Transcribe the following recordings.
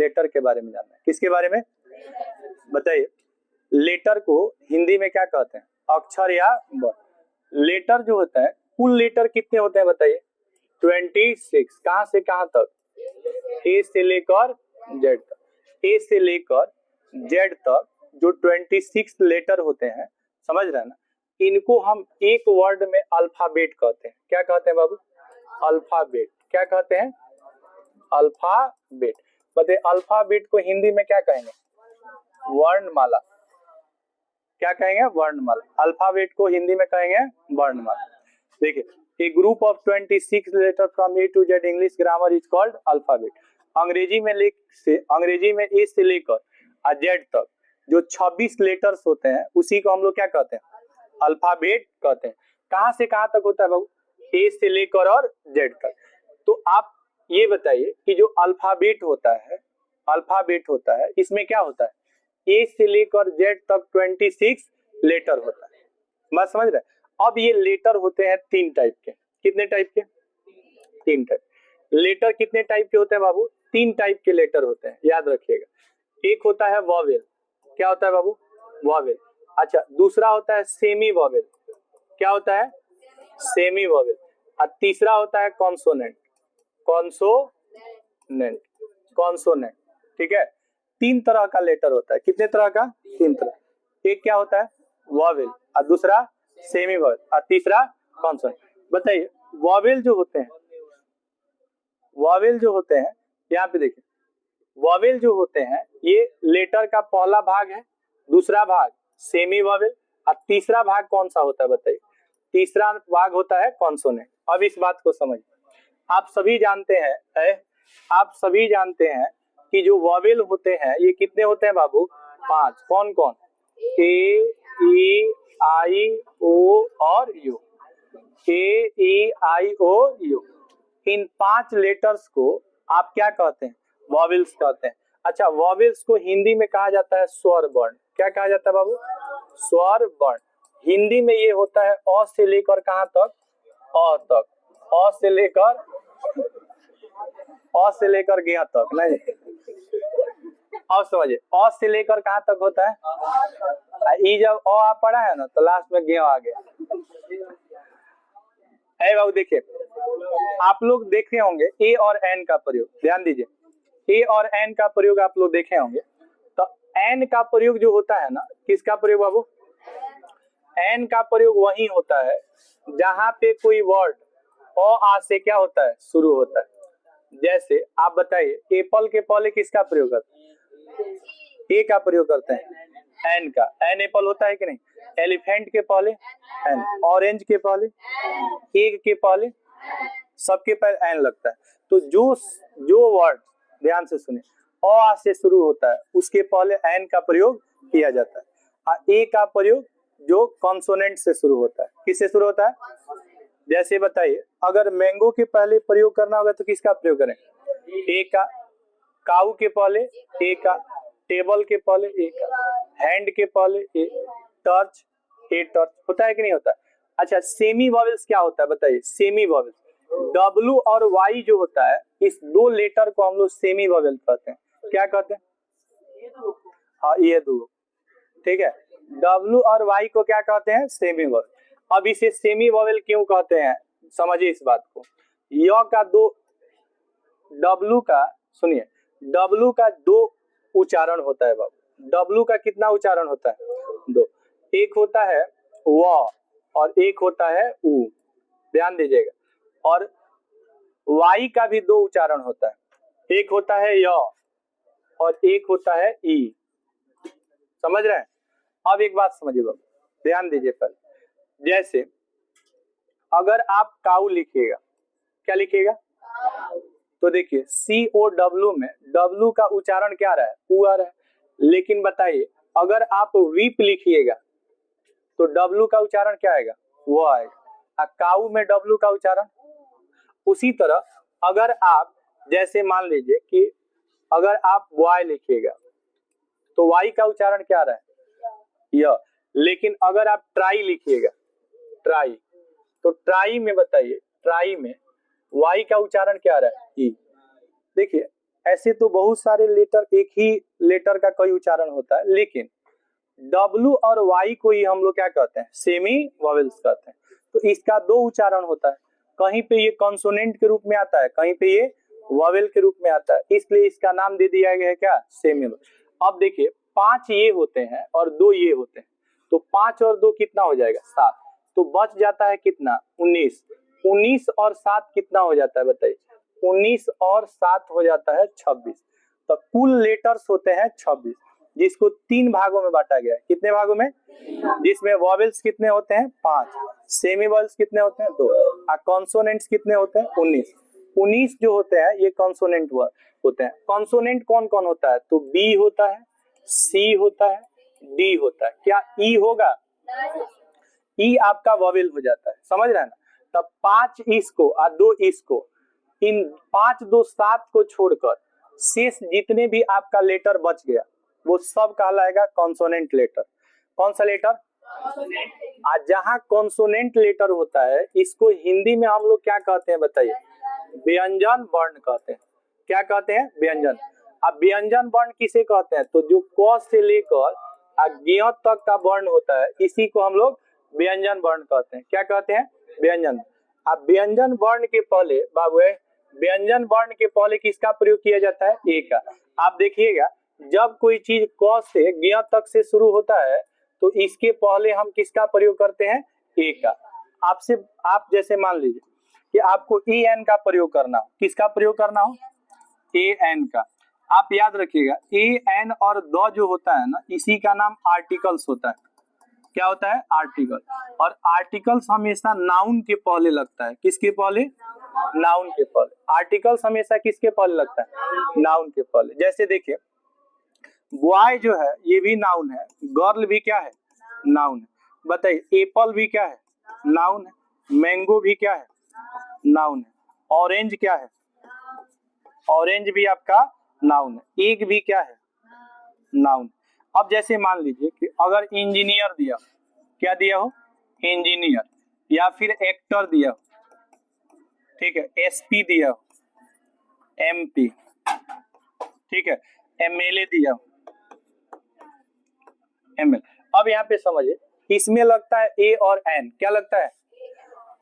Letter के बारे में जानना है। किसके बारे में बताइए? लेटर को हिंदी में क्या कहते हैं? अक्षर या वर्ण। लेटर जो होता है, कुल लेटर कितने होते हैं बताइए? 26। कहां से कहां तक? ए से लेकर जेड तक। ए से लेकर जेड तक जो 26 लेटर होते हैं, समझ रहे हैं ना, इनको हम एक वर्ड में अल्फाबेट कहते हैं। क्या कहते हैं बाबू? अल्फाबेट। क्या कहते हैं? अल्फाबेट। बताइए अल्फाबेट को हिंदी में क्या कहेंगे? वर्णमाला। क्या कहेंगे? वर्णमाला। अल्फाबेट को हिंदी में कहेंगे वर्णमाला। देखिए, a group of 26 letter from A to Z English grammar is called alphabet. अंग्रेजी में ए से लेकर जेड तक जो 26 लेटर्स होते हैं उसी को हम लोग क्या कहते हैं? अल्फाबेट कहते हैं। कहां से कहां तक होता है बाबू? ए से लेकर और जेड तक। तो आप ये बताइए कि जो अल्फाबेट होता है इसमें क्या होता है? ए से लेकर जेड तक 26 लेटर होता है। बात समझ रहे हैं? अब ये लेटर होते हैं 3 टाइप के। कितने टाइप के? 3 टाइप। लेटर कितने टाइप के होते हैं बाबू? 3 टाइप के लेटर होते हैं, याद रखिएगा। एक होता है वॉवेल। क्या होता है बाबू? वॉवेल। अच्छा, दूसरा होता है सेमी वॉवेल। क्या होता है? Semi vowel. और तीसरा होता है कॉन्सोनेंट। कॉन्सोनेंट। ठीक है? 3 तरह का लेटर होता है। कितने तरह का? 3 तरह। एक क्या होता है? वॉवेल, और दूसरा सेमी वॉवेल, और तीसरा कॉन्सोनेंट। बताइए वॉवेल जो होते हैं यहाँ पे देखिए, वॉवेल जो होते हैं ये लेटर का पहला भाग है, दूसरा भाग सेमी वॉवेल, और तीसरा भाग कौन सा होता है बताइए? तीसरा भाग होता है कॉन्सोनेंट। अब इस बात को समझिए। आप सभी जानते हैं कि जो वॉवेल होते हैं ये कितने होते हैं बाबू? 5। कौन कौन? ए, ई, आई, ओ और U. A, E, I, O, U. इन 5 लेटर्स को आप क्या कहते हैं? वॉवेल्स कहते हैं। अच्छा, वॉवेल्स को हिंदी में कहा जाता है स्वर वर्ण। क्या कहा जाता है बाबू? स्वर वर्ण। हिंदी में ये होता है अ से लेकर कहां तक? अ तक। अ से लेकर ग तक। नहीं, अब समझिए, अ से लेकर कहां तक होता है? ई जब अ आ पड़ा है ना तो लास्ट में ग आ गया। ए बाबू देखिए, आप लोग देखे होंगे ए और एन का प्रयोग। ध्यान दीजिए, ए और एन का प्रयोग आप लोग देखे होंगे। तो एन का प्रयोग जो होता है ना, किसका प्रयोग बाबू? एन का प्रयोग वही होता है जहां पे कोई वर्ड अ आ से क्या होता है? शुरू होता है। जैसे आप बताइए एप्पल के पहले किसका प्रयोग करते हैं? ए का प्रयोग करते हैं, एन का। एन एप्पल होता है कि नहीं? एलिफेंट के पहले एन, ऑरेंज के पहले, एग के पहले, सबके पहले एन लगता है। तो जो वर्ड, ध्यान से सुनिए, अ आ से शुरू होता है उसके पहले एन का प्रयोग किया जाता है। और ए का प्रयोग जो कॉन्सोनेंट से शुरू होता है। किससे शुरू होता है? जैसे बताइए, अगर मैंगो के पहले प्रयोग करना होगा तो किसका प्रयोग करें? ए का। काऊ के पहले ए का, टेबल के पहले ए का, हैंड के पहले ए, टर्च ए टर्च। होता है कि नहीं होता? अच्छा, सेमी वॉवेल्स क्या होता है बताइए? सेमी वॉवेल्स डब्लू और वाई जो होता है, इस 2 लेटर को हम लोग सेमी वॉवेल कहते हैं। क्या कहते हैं? हाँ, ये 2। ठीक है, डब्लू और वाई को क्या कहते हैं? Semi vowel. अब इसे सेमी वॉवेल क्यों कहते हैं, समझिए इस बात को। य का 2, डब्लू का, सुनिए, डब्लू का 2 उच्चारण होता है बाबू। डब्लू का कितना उच्चारण होता है? 2। एक होता है व और एक होता है उ। ध्यान दीजिएगा। और वाई का भी 2 उच्चारण होता है। एक होता है य और एक होता है ई। समझ रहे हैं? अब एक बात समझिए बाबू, ध्यान दीजिए पहले। जैसे अगर आप काऊ लिखिएगा, क्या लिखिएगा? तो देखिए COW में डब्लू का उच्चारण क्या रहा है? उ आ रहा है। लेकिन बताइए अगर आप वीप लिखिएगा तो डब्लू का उच्चारण क्या आएगा? वो आएगा। काऊ में डब्लू का उच्चारण। उसी तरह अगर आप, जैसे मान लीजिए कि अगर आप वाई लिखिएगा तो वाई का उच्चारण क्या रहा है? य। लेकिन अगर आप ट्राई लिखिएगा, ट्राई, तो ट्राई में बताइए, ट्राई में वाई का उच्चारण क्या रहा है? ई। देखिए ऐसे तो बहुत सारे लेटर, एक ही लेटर का कई उच्चारण होता है, लेकिन W और Y को ही हम लोग क्या कहते हैं, सेमी वॉवेल्स कहते हैं। तो इसका दो उच्चारण होता है, कहीं पे ये कॉन्सोनेंट के रूप में आता है, कहीं पे ये वॉवेल के रूप में आता है, इसलिए इसका नाम दे दिया गया है क्या, सेमी। अब देखिए 5 ये होते हैं और 2 ये होते हैं, तो 5 और 2 कितना हो जाएगा, 7। तो बच जाता है कितना, 19। 19 और 7 कितना हो जाता है बताइए, 19 और 7 हो जाता है 26। तो कुल लेटर्स होते हैं 26, जिसको 3 भागों में बांटा गया है। कितने भागों में, जिसमें वॉवेल्स कितने होते हैं, 5, सेमी वॉवेल्स कितने होते हैं, 2, और कॉन्सोनेंट्स कितने होते हैं, 19। 19 जो होते हैं ये कॉन्सोनेंट होते हैं। कॉन्सोनेंट कौन कौन होता है, तो बी होता है, सी होता है, डी होता है। क्या ई होगा, ई आपका वॉवेल हो जाता है, समझ रहे हैं ना। तब 5 इसको और 2 इसको, इन 5 2 7 को छोड़कर शेष जितने भी आपका लेटर बच गया वो सब कहलाएगा कॉन्सोनेंट लेटर। कौन सा लेटर, आज जहां कॉन्सोनेंट लेटर होता है इसको हिंदी में हम लोग क्या कहते हैं बताइए, व्यंजन वर्ण कहते हैं। क्या कहते हैं, व्यंजन। अब व्यंजन वर्ण किसे कहते हैं, तो जो क से लेकर ज्ञ तक का वर्ण होता है इसी को हम लोग व्यंजन वर्ण कहते हैं। क्या कहते हैं, व्यंजन। अब व्यंजन वर्ण के पहले बाबू, व्यंजन वर्ण के पहले किसका प्रयोग किया जाता है, ए का। आप देखिएगा जब कोई चीज क से ज्ञ तक से शुरू होता है तो इसके पहले हम किसका प्रयोग करते हैं, ए का। आपसे आप जैसे मान लीजिए कि आपको ए एन का प्रयोग करना हो, किसका प्रयोग करना हो, ए एन का। आप याद रखिएगा ए एन और द जो होता है ना, इसी का नाम आर्टिकल्स होता है। क्या होता है, आर्टिकल। और आर्टिकल्स हमेशा नाउन के पहले लगता है, किसके पहले, नाउन के पहले। आर्टिकल्स हमेशा किसके पहले लगता है, नाउन के पहले। जैसे देखिए बॉय जो है ये भी नाउन है, गर्ल भी क्या है, नाउन है। बताइए एप्पल भी क्या है, नाउन है, मैंगो भी क्या है, नाउन है, ऑरेंज क्या है, ऑरेंज भी आपका नाउन है, एग भी क्या है, नाउन। अब जैसे मान लीजिए कि अगर इंजीनियर दिया, क्या दिया हो, इंजीनियर, या फिर एक्टर दिया हो, ठीक है, एसपी दिया हो, एमपी, ठीक है, एमएलए दिया हो, एमएल। अब यहाँ पे समझिए इसमें लगता है ए और एन, क्या लगता है,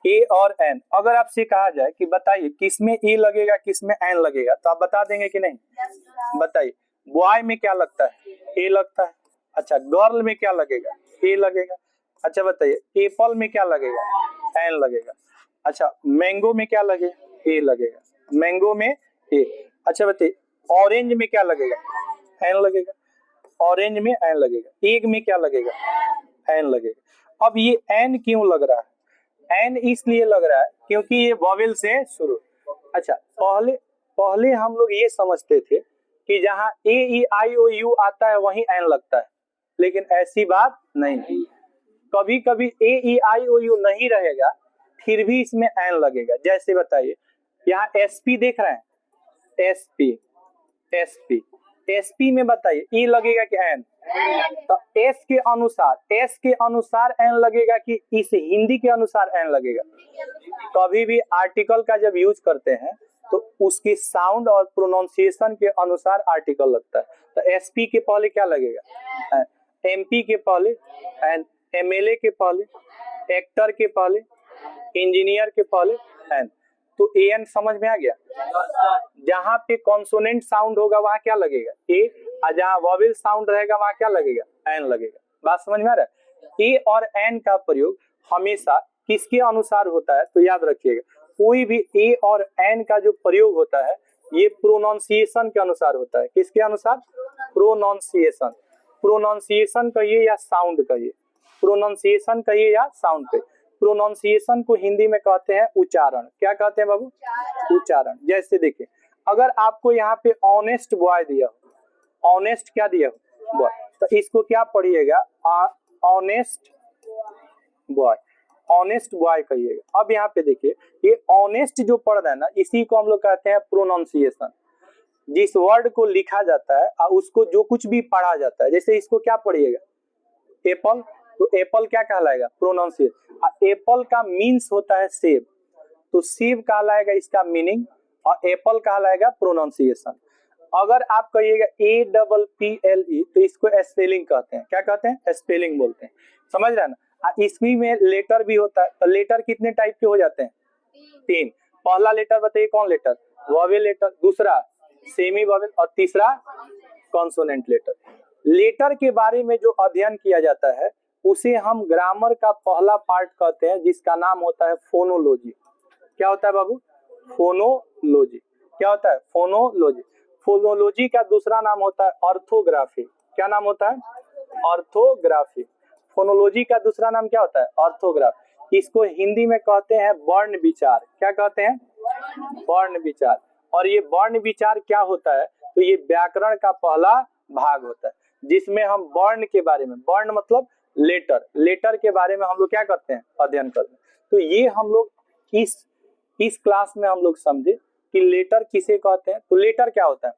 ए और एन। अगर आपसे कहा जाए कि बताइए किसमें ए लगेगा किसमें एन लगेगा, तो आप बता देंगे कि नहीं, बताइए। बॉय में क्या लगता है, ए लगता है। अच्छा गर्ल में क्या लगेगा, ए लगेगा। अच्छा बताइए एप्पल में क्या लगेगा, एन लगेगा। अच्छा मैंगो में क्या लगेगा, ए लगेगा, मैंगो में ए। अच्छा बताइए ऑरेंज में क्या लगेगा, एन लगेगा, ऑरेंज में एन लगेगा। एग में क्या लगेगा, एन लगेगा। अब ये एन क्यों लग रहा है, एन इसलिए लग रहा है क्योंकि ये वॉवेल से शुरू। अच्छा पहले हम लोग ये समझते थे कि जहाँ ए ई आई ओ यू आता है वहीं एन लगता है, लेकिन ऐसी बात नहीं। कभी कभी ए ई आई ओ यू नहीं रहेगा फिर भी इसमें एन लगेगा। जैसे बताइए यहाँ एसपी देख रहे हैं, एसपी, एसपी, एसपी में बताइए ई लगेगा कि एन, तो एस के अनुसार एन लगेगा कि इस हिंदी के अनुसार एन लगेगा। कभी भी आर्टिकल का जब यूज करते हैं तो उसकी साउंड और प्रोनाउंसिएशन के अनुसार आर्टिकल लगता है। तो एसपी के पहले क्या लगेगा, एमपी के पहले एन, एमएलए के पहले, एक्टर के पहले, इंजीनियर के पहले एन। तो ए एन समझ में आ गया। जहां पे कॉन्सोनेंट साउंड होगा वहां क्या लगेगा, ए, और जहां वॉवेल साउंड रहेगा वहां क्या लगेगा, एन लगेगा। बात समझ में आ रहा है। ए और एन का प्रयोग हमेशा किसके अनुसार होता है, तो याद रखिएगा कोई भी ए और एन का जो प्रयोग होता है ये प्रोनाउंसिएशन के अनुसार होता है। किसके अनुसार, प्रोनाउंसिएशन। प्रोनाउंसिएशन कहिए या साउंड कहिए, प्रोनाउंसिएशन कहिए या साउंड कहिए। प्रोनाउंसिएशन को हिंदी में कहते हैं उच्चारण। क्या कहते हैं बाबू, उच्चारण। जैसे देखिए अगर आपको यहाँ पे ऑनेस्ट बॉय दिया हो, ऑनेस्ट क्या दिया हो, बॉय, तो इसको क्या पढ़िएगा, ऑनेस्ट बॉय, ऑनेस्ट बॉय कहिएगा। अब यहाँ पे देखिए ये ऑनेस्ट जो पढ़ रहे हैं ना इसी को हम लोग कहते हैं प्रोनाउंसिएशन। जिस वर्ड को लिखा जाता है और उसको जो कुछ भी पढ़ा जाता है, जैसे इसको क्या पढ़िएगा, एप्पल, तो एप्पल क्या कहलाएगा, प्रोनाउंसिएशन। एप्पल का मीन्स होता है सेब, तो सेब कहलाएगा इसका मीनिंग और एप्पल कहलाएगा प्रोनाउंसिएशन। अगर आप कहिएगा APPLE तो इसको स्पेलिंग कहते हैं। क्या कहते हैं? स्पेलिंग बोलते हैं। समझ रहे हैं ना? इसमें में लेटर भी होता है। तो लेटर कितने टाइप के हो जाते हैं? 3। पहला लेटर बताइए कौन लेटर? वॉवेल लेटर, दूसरा सेमी वॉवेल और तीसरा कॉन्सोनेंट लेटर। लेटर के बारे में जो अध्ययन किया जाता है उसे हम ग्रामर का पहला पार्ट कहते हैं, जिसका नाम होता है फोनोलॉजी। क्या होता है बाबू? फोनोलॉजी। क्या होता है? फोनोलॉजी। फोनोलॉजी का दूसरा नाम होता है ऑर्थोग्राफी। क्या नाम होता है? ऑर्थोग्राफी। फोनोलॉजी का दूसरा नाम क्या होता है? ऑर्थोग्राफी। इसको हिंदी में कहते हैं वर्ण विचार। क्या कहते हैं? वर्ण विचार। और ये वर्ण विचार क्या होता है? तो ये व्याकरण का पहला भाग होता है, जिसमें हम वर्ण के बारे में, वर्ण मतलब लेटर, लेटर के बारे में हम लोग क्या करते हैं? अध्ययन करते हैं। तो ये हम लोग इस क्लास में हम लोग समझे कि लेटर किसे कहते हैं। तो लेटर क्या होता है?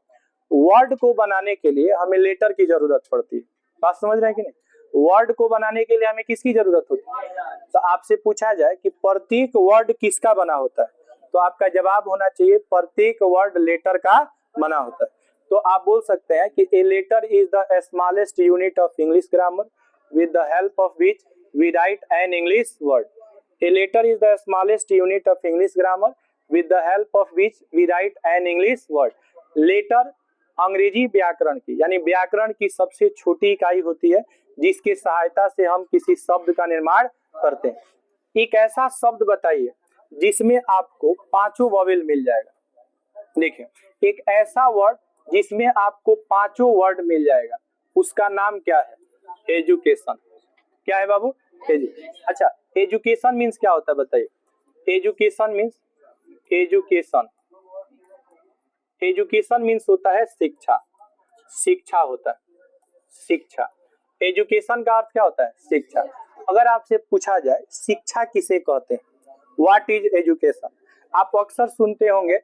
वर्ड को बनाने के लिए हमें लेटर की जरूरत पड़ती है। बात समझ रहे हैं कि नहीं? वर्ड को बनाने के लिए हमें किसकी जरूरत होती है? तो आपसे पूछा जाए कि प्रत्येक वर्ड किसका बना होता है, तो आपका जवाब होना चाहिए प्रत्येक वर्ड लेटर का बना होता है। तो आप बोल सकते हैं कि A letter is the smallest unit of English grammar with the help of which we write an English word. A letter is the smallest unit of English grammar with the help of which we write an English word. Letter अंग्रेजी व्याकरण की यानी व्याकरण की सबसे छोटी इकाई होती है, जिसके सहायता से हम किसी शब्द का निर्माण करते हैं। एक ऐसा शब्द बताइए जिसमें आपको 5 वॉवेल मिल जाएगा। देखिए, एक ऐसा वर्ड जिसमें आपको 5 वर्ड मिल जाएगा, उसका नाम क्या है? एजुकेशन। क्या है बाबू? अच्छा, एजुकेशन मीन्स क्या होता है बताइए? एजुकेशन मीन्स एजुकेशन मीन्स होता है शिक्षा। शिक्षा होता है शिक्षा। एजुकेशन का अर्थ क्या होता है? शिक्षा। अगर आपसे पूछा जाए शिक्षा किसे कहते हैं, व्हाट इज एजुकेशन, आप अक्सर सुनते होंगे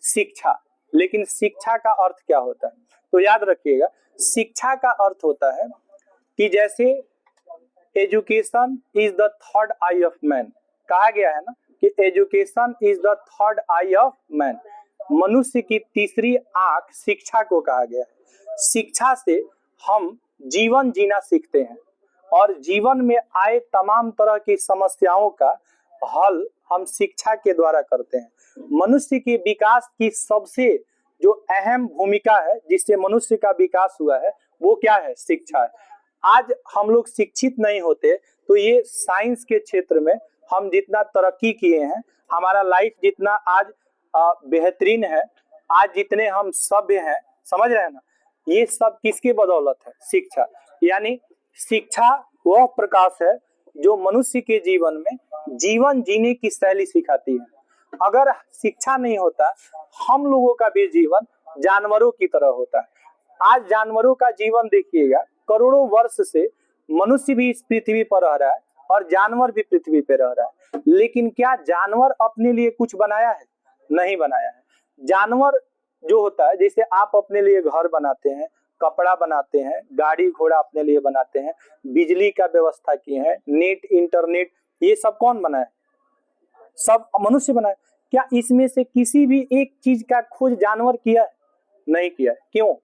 शिक्षा, लेकिन शिक्षा का अर्थ क्या होता है? तो याद रखिएगा, शिक्षा का अर्थ होता है कि जैसे education is the third I of man, कहा गया है ना कि education is the third I of man, मनुष्य की तीसरी आंख शिक्षा को कहा गया है। शिक्षा से हम जीवन जीना सीखते हैं और जीवन में आए तमाम तरह की समस्याओं का हल हम शिक्षा के द्वारा करते हैं। मनुष्य के विकास की सबसे जो अहम भूमिका है, जिससे मनुष्य का विकास हुआ है, वो क्या है? शिक्षा है। आज हम लोग शिक्षित नहीं होते तो ये साइंस के क्षेत्र में हम जितना तरक्की किए हैं, हमारा लाइफ जितना आज बेहतरीन है, आज जितने हम सभ्य हैं, समझ रहे हैं ना, ये सब किसके बदौलत है? शिक्षा। यानी शिक्षा वह प्रकाश है जो मनुष्य के जीवन में जीवन जीने की शैली सिखाती है। अगर शिक्षा नहीं होता, हम लोगों का भी जीवन जानवरों की तरह होता है। आज जानवरों का जीवन देखिएगा, करोड़ों वर्ष से मनुष्य भी इस पृथ्वी पर रह रहा है और जानवर भी पृथ्वी पर रह रहा है, लेकिन क्या जानवर अपने लिए कुछ बनाया है? नहीं बनाया है। जानवर जो होता है, जैसे आप अपने लिए घर बनाते हैं, कपड़ा बनाते हैं, गाड़ी घोड़ा अपने लिए बनाते हैं, बिजली का व्यवस्था किए हैं, नेट इंटरनेट, ये सब कौन बनाए? सब मनुष्य बनाए। क्या इसमें से किसी भी एक चीज का खोज जानवर किया है? नहीं किया है। क्यों?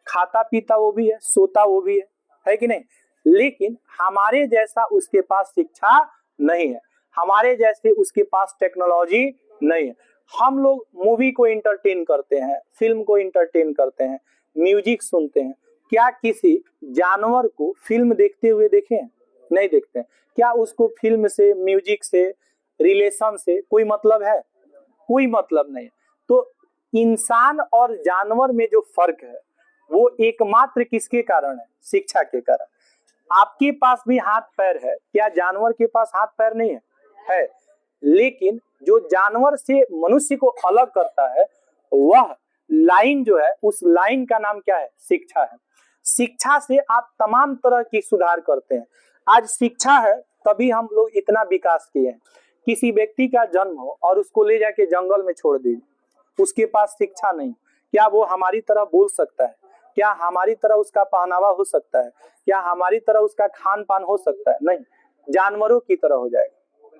खाता पीता वो भी है, सोता वो भी है कि नहीं? लेकिन हमारे जैसा उसके पास शिक्षा नहीं है, हमारे जैसे उसके पास टेक्नोलॉजी नहीं है। हम लोग मूवी को इंटरटेन करते हैं, फिल्म को इंटरटेन करते हैं, म्यूजिक सुनते हैं। क्या किसी जानवर को फिल्म देखते हुए देखे हैं? नहीं देखते हैं। क्या उसको फिल्म से, म्यूजिक से, रिलेशन से कोई मतलब है? कोई मतलब नहीं है। तो इंसान और जानवर में जो फर्क है वो एकमात्र किसके कारण है? शिक्षा के कारण। आपके पास भी हाथ पैर है, क्या जानवर के पास हाथ पैर नहीं है? है। लेकिन जो जानवर से मनुष्य को अलग करता है वह लाइन जो है, उस लाइन का नाम क्या है? शिक्षा है। शिक्षा से आप तमाम तरह की सुधार करते हैं। आज शिक्षा है तभी हम लोग इतना विकास किए हैं। किसी व्यक्ति का जन्म हो और उसको ले जाके जंगल में छोड़ दीजिए, उसके पास शिक्षा नहीं, क्या वो हमारी तरह बोल सकता है? क्या हमारी तरह उसका पहनावा हो सकता है? क्या हमारी तरह उसका खान पान हो सकता है? नहीं, जानवरों की तरह हो जाएगा,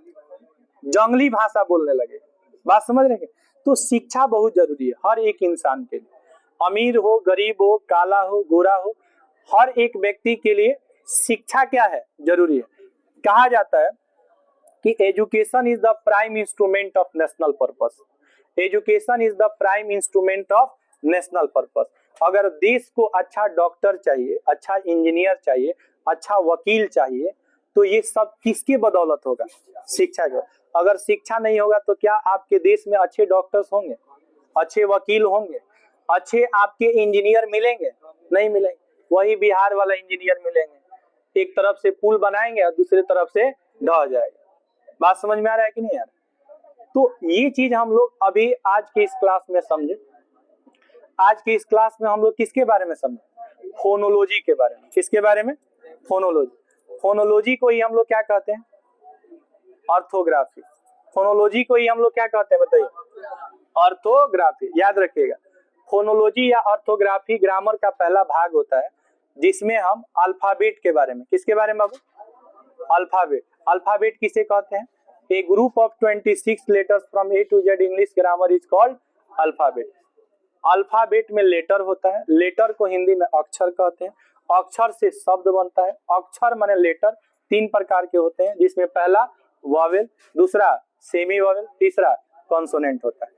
जंगली भाषा बोलने लगे। बात समझ रहे हैं? तो शिक्षा बहुत जरूरी है हर एक इंसान के लिए। अमीर हो, गरीब हो, काला हो, गोरा हो, हर एक व्यक्ति के लिए शिक्षा क्या है, जरूरी है। कहा जाता है कि education is the prime instrument of national purpose. Education is the prime instrument of national purpose. अगर देश को अच्छा डॉक्टर चाहिए, अच्छा इंजीनियर चाहिए, अच्छा वकील चाहिए, तो ये सब किसकी बदौलत होगा? शिक्षा के। अगर शिक्षा नहीं होगा तो क्या आपके देश में अच्छे डॉक्टर्स होंगे, अच्छे वकील होंगे, अच्छे आपके इंजीनियर मिलेंगे? नहीं मिलेंगे। वही बिहार वाला इंजीनियर मिलेंगे, एक तरफ से पुल बनाएंगे और दूसरी तरफ से ढह जाएगा। बात समझ में आ रहा है कि नहीं यार? तो ये चीज हम लोग अभी आज के इस क्लास में समझे। आज के इस क्लास में हम लोग किसके बारे में समझे? फोनोलॉजी के बारे में। किसके बारे में? फोनोलॉजी। फोनोलॉजी को ही हम लोग क्या कहते हैं? ऑर्थोग्राफी। फोनोलॉजी को ही हम लोग क्या कहते हैं, बताइए? ऑर्थोग्राफी। याद रखिएगा, फोनोलॉजी या ऑर्थोग्राफी ग्रामर का पहला भाग होता है, जिसमें हम अल्फाबेट के बारे में, किसके बारे में बाबू? अल्फाबेट। अल्फाबेट किसे कहते हैं? A group of 26 letters from A to Z English grammar is called alphabet. Alphabet में लेटर होता है, लेटर को हिंदी में अक्षर कहते हैं, अक्षर से शब्द बनता है। अक्षर माने लेटर 3 प्रकार के होते हैं, जिसमें पहला वॉवेल, दूसरा सेमी वॉवेल, तीसरा कॉन्सोनेंट होता है।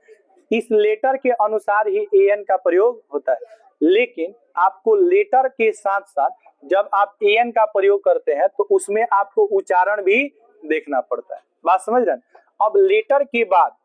इस लेटर के अनुसार ही एएन का प्रयोग होता है। लेकिन आपको लेटर के साथ साथ जब आप एएन का प्रयोग करते हैं तो उसमें आपको उच्चारण भी देखना पड़ता है। बात समझ रहे हैं? अब लेटर के बाद